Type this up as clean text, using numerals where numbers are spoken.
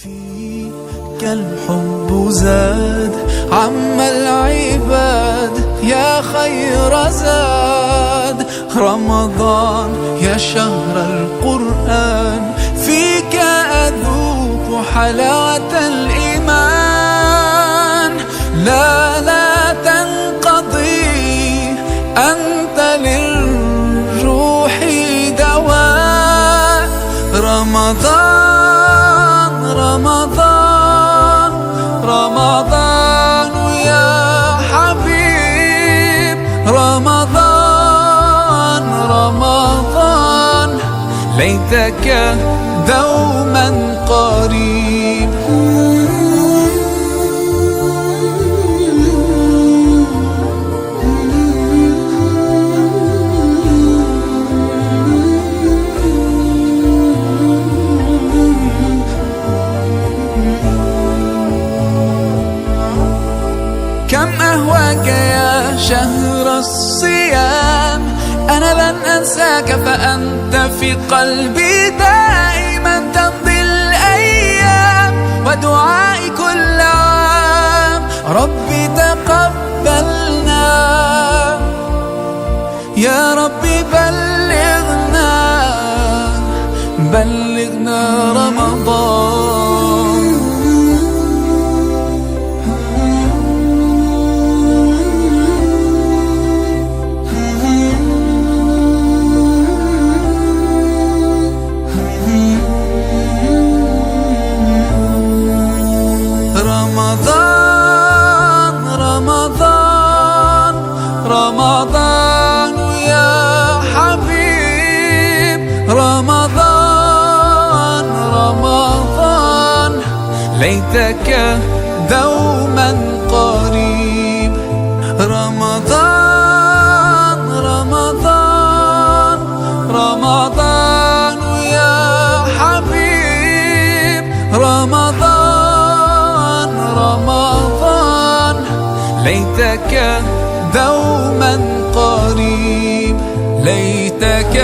فيك الحب زاد عم العباد يا خير زاد رمضان يا شهر القرآن فيك أذوق حلاوة الإيمان لا تنقضي أنت للروح دواء رمضان يا حبيب رمضان ليتك دوما قريب. كم أهواك يا شهر الصيام أنا لن أنساك فأنت في قلبي دائما تمضي الأيام ودعائي كل عام ربي تقبلنا يا ربي بلغنا رمضان. رمضان يا حبيب رمضان ليتك دوما قريب. رمضان يا حبيب رمضان ليتك دوما قريب ليتك